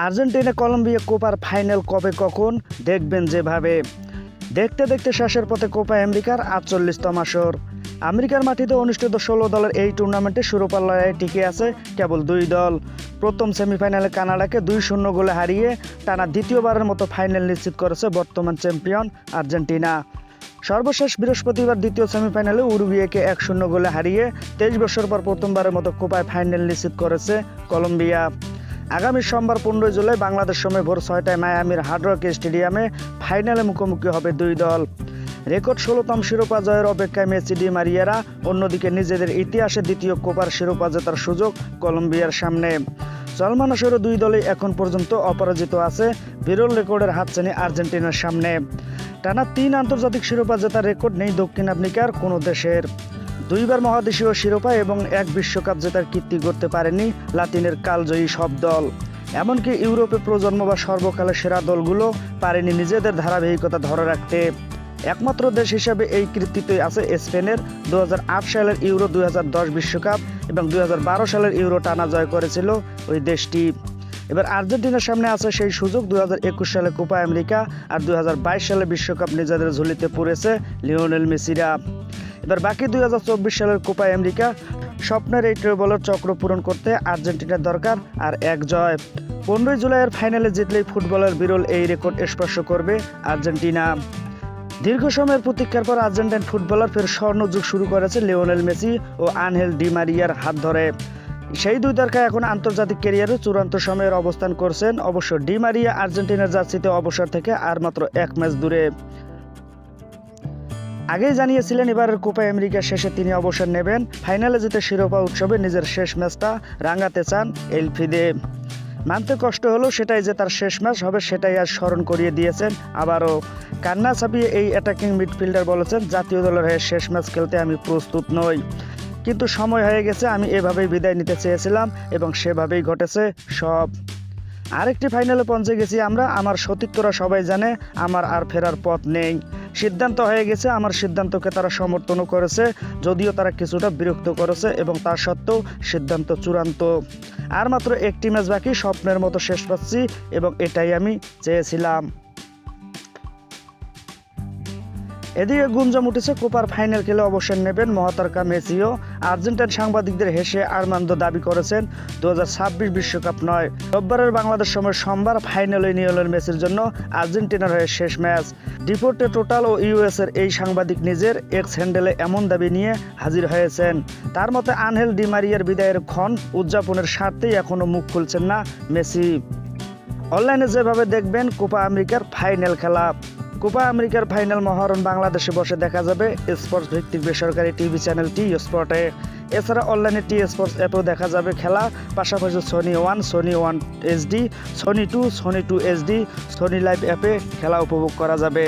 Argentina Colombia কোপার final কবে কখন দেখবেন যেভাবে। দেখতে দেখতে শেষের পথে কোপা আমেরিকার ৪৮তম আসর। আমেরিকার মাটিতে অনুষ্ঠিত ১৬ দলের এই টুর্নামেন্টে শিরোপার লড়াইয়ে টিকে আছে কেবল ২ দল। প্রথম সেমিফাইনালে কানাডাকে ২-০ গোলে হারিয়ে টানা দ্বিতীয়বারের মতো ফাইনাল নিশ্চিত করেছে বর্তমান চ্যাম্পিয়ন আর্জেন্টিনা। সর্বশেষ বৃহস্পতিবার দ্বিতীয় সেমিফাইনালে উরুগুয়েকে ১-০ গোলে হারিয়ে ২৩ বছর পর প্রথমবারের মতো কোপায় ফাইনাল নিশ্চিত করেছে কলম্বিয়া। আগামী সোমবার ১৫ জুলাই বাংলাদেশ সময় ভোর ৬টায় মায়ামির হার্ড রক স্টেডিয়ামে ফাইনালে মুখোমুখি হবে ২ দল। রেকর্ড ১৬তম শিরোপা জয়ের অপেক্ষায় মেসি ডি মারিয়ারা, অন্যদিকে নিজেদের ইতিহাসে দ্বিতীয় কোপার শিরোপা জেতার সুযোগ কলম্বিয়ার সামনে। চলমান আসরে ২ দলই এখন পর্যন্ত অপরাজিত আছে, বিরল রেকর্ডের হাতছানি আর্জেন্টিনার সামনে। টানা ৩ আন্তর্জাতিক শিরোপা জেতার রেকর্ড নেই দক্ষিণ আফ্রিকার কোনো দেশের। ২বার মহাদেশীয় শিরোপা এবং ১ বিশ্বকাপ জেতার কীর্তি করতে পারেনি লাতিনের কালজয়ী সব দল। এমনকি ইউরোপে প্রজন্ম বা সর্বকালের সেরা দলগুলো পারেনি নিজেদের ধারাবাহিকতা ধরে রাখতে। একমাত্র দেশ হিসেবে এই কৃতিত্বই আছে স্পেনের। ২০০৮ সালের ইউরো, ২০১০ বিশ্বকাপ এবং ২০১২ সালের ইউরো টানা জয় করেছিল ওই দেশটি। এবার আর্জেন্টিনার সামনে আছে সেই সুযোগ। ২০২১ সালে কোপা আমেরিকা আর ২০২২ সালে বিশ্বকাপ নিজেদের ঝুলিতে পড়েছে লিওনেল মেসিরা। এবার বাকি ২০২৪ সালের কোপা আমেরিকা। স্বপ্নের এই ট্রেবলের চক্র পূরণ করতে আর্জেন্টিনার দরকার আর এক জয়। ১৫ জুলাইয়ের ফাইনালে জিতলেই ফুটবলের বিরল এই রেকর্ড স্পর্শ করবে আর্জেন্টিনা। দীর্ঘ সময়ের প্রতীক্ষার পর আর্জেন্টাইন ফুটবলার ফের স্বর্ণযুগ শুরু করেছে লিওনেল মেসি ও আনহেল ডি মারিয়ার হাত ধরে। সেই দুই তারকা এখন আন্তর্জাতিক ক্যারিয়ারে চূড়ান্ত সময়ের অবস্থান করছেন। অবশ্য ডি মারিয়া আর্জেন্টিনার জার্সিতে অবসর থেকে আর মাত্র ১ ম্যাচ দূরে। আগেই জানিয়েছিলেন এবারের কোপা আমেরিকা শেষে তিনি অবসর নেবেন। ফাইনালে জিতে শিরোপা উৎসবে নিজের শেষ ম্যাচটা রাঙাতে চান এলফিদে। মানতে কষ্ট হলো, সেটাই যে তার শেষ ম্যাচ হবে সেটাই আজ স্মরণ করিয়ে দিয়েছেন আবারও। কান্না ছাপিয়ে এই অ্যাটাকিং মিডফিল্ডার বলেছেন, জাতীয় দলের হয়ে শেষ ম্যাচ খেলতে আমি প্রস্তুত নই, কিন্তু সময় হয়ে গেছে। আমি এভাবেই বিদায় নিতে চেয়েছিলাম এবং সেভাবেই ঘটেছে সব। আরেকটি ফাইনালে পৌঁছে গেছি আমরা। আমার সতীর্থরা সবাই জানে আমার আর ফেরার পথ নেই। সিদ্ধান্ত হয়ে গেছে। আমার সিদ্ধান্তকে তারা সমর্থনও করেছে, যদিও তারা কিছুটা বিরক্ত করেছে, এবং তা সত্ত্বেও সিদ্ধান্ত চূড়ান্ত। আর মাত্র একটি ম্যাচ বাকি, স্বপ্নের মতো শেষ পাচ্ছি এবং এটাই আমি চেয়েছিলাম। এদিকে গুঞ্জন উঠেছে কোপার ফাইনাল খেলে অবসর নেবেন মহাতারকা মেসিও। আর্জেন্টাইন সাংবাদিকদের হেসে আর্মান্দো দাবি করেছেন ২০২৬ বিশ্বকাপ নয়, রোববারের বাংলাদেশ সময় সোমবার ফাইনালে লিওনেল মেসির জন্য আর্জেন্টিনার হয়ে শেষ ম্যাচ। ডিপোর্টে টোটাল ও ইউএসের এই সাংবাদিক নিজের এক্স হ্যান্ডেলে এমন দাবি নিয়ে হাজির হয়েছেন। তার মতে আনহেল ডি মারিয়ার বিদায়ের ক্ষণ উদযাপনের স্বার্থেই এখনও মুখ খুলছেন না মেসি। অনলাইনে যেভাবে দেখবেন কোপা আমেরিকার ফাইনাল খেলা। কোপা আমেরিকার ফাইনাল মহারণ বাংলাদেশে বসে দেখা যাবে স্পোর্টস ভিত্তিক বেসরকারি টিভি চ্যানেল টি স্পোর্টে। এছাড়া অনলাইনে টি স্পোর্টস অ্যাপেও দেখা যাবে খেলা। পাশাপাশি Sony one, Sony one HD, Sony two, Sony two HD, Sony live অ্যাপে খেলা উপভোগ করা যাবে।